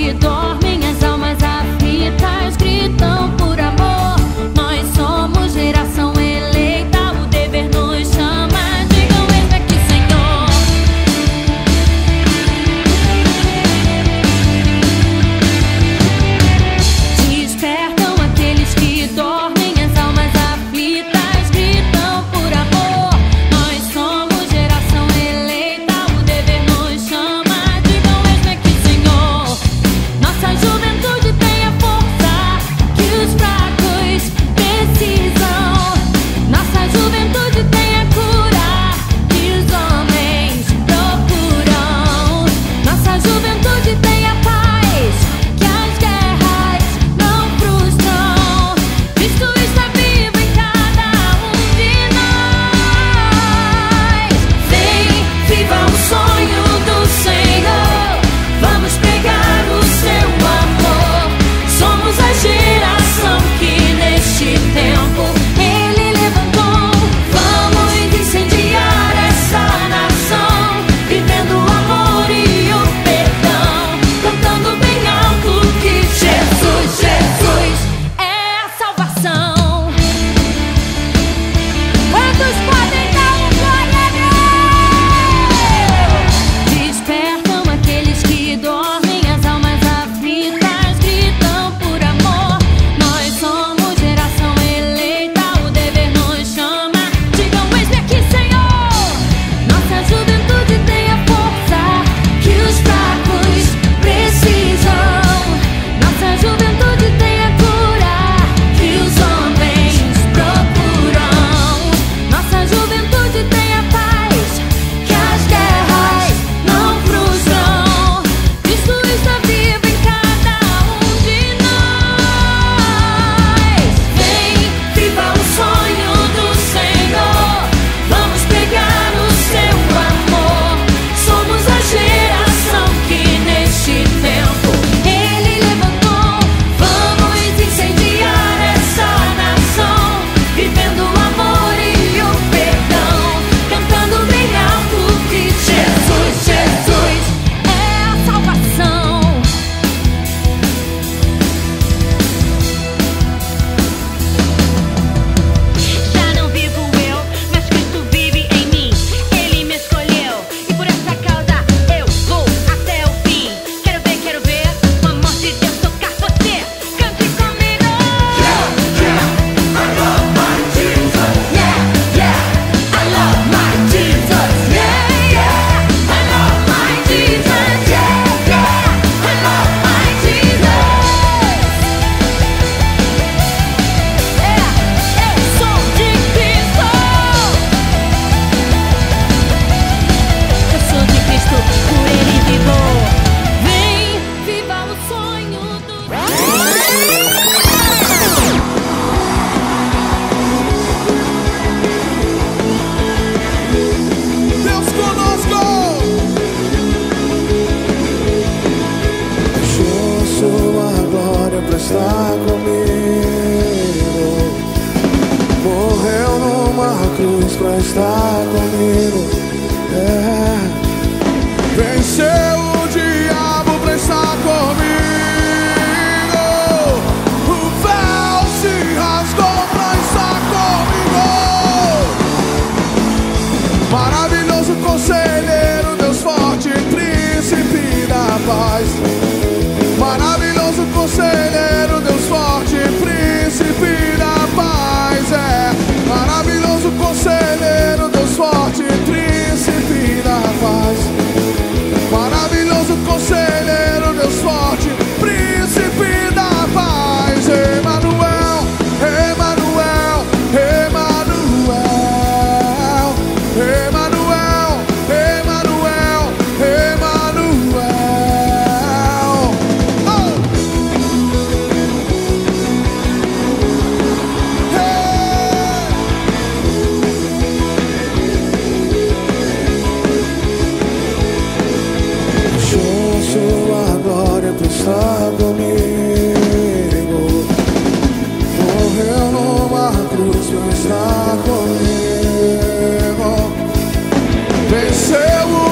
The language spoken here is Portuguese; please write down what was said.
que dormem, as almas aflitas gritam por amor. Nós somos geração eleita, o dever nos chama. Digam eis aqui, Senhor. Despertam aqueles que dormem, as almas aflitas gritam por amor. Nós somos geração eleita, o dever nos chama. Digam eis aqui, Senhor. Nossa juventude tem a força que os fracos precisam. Nossa juventude tem a cura que os homens procuram. Nossa juventude tem a paz que as guerras não frustram. Cristo está vivo em cada um de nós. Vem, viva o sonho do Senhor. Vamos pegar o seu amor. Somos a geração que neste tempo Ele levantou. Vamos incendiar essa nação, vivendo o amor e o perdão, cantando bem alto que Jesus, Jesus é a salvação. Quantos podem dar um glória a Deus? Despertam aqueles que dormem, as almas aflitas gritam por amor. Nós somos geração eleita, o dever nos chama. Digam eis-me aqui, Senhor. Nossa juventude tem a força que os fracos precisam. Nossa juventude tem a cura que os homens procuram. Nossa juventude tem a paz que as guerras não frustram. Cristo está vivo em cada um de nós. Vem, viva o sonho do Senhor. Vamos pegar o seu amor. Somos a geração que neste tempo Ele levantou. Vamos incendiar essa nação, vivendo o amor e o perdão, cantando bem alto que Jesus, Jesus é a salvação. Já não vivo eu, mas Cristo vive em mim. Ele me escolheu e por essa causa eu vou até o fim. Quero ver o amor de Deus tocar você. Cante comigo. I love my Jesus. Yeah, yeah, I love my Jesus. Yeah, yeah, I love my Jesus. Yeah, yeah, I love my Jesus. Eu sou de Cristo. Eu sou de Cristo, por Ele vivo. Vem, viva o sonho do Deus conosco. Deixou sua glória pra estar comigo. Morreu numa cruz pra estar comigo. Venceu o diabo pra estar comigo. O véu se rasgou pra estar comigo. Maravilhoso conselheiro, Deus forte, príncipe da paz. Maravilhoso conselheiro, Deus forte, príncipe da paz. Maravilhoso conselheiro, Deus forte, príncipe da paz. Maravilhoso conselheiro, Deus forte, príncipe da paz. Emanuel, Emanuel, Emanuel, Emanuel, Emanuel, Emanuel. Oh! Deixou sua glória pra estar comigo. Morreu numa cruz pra estar comigo. Venceu o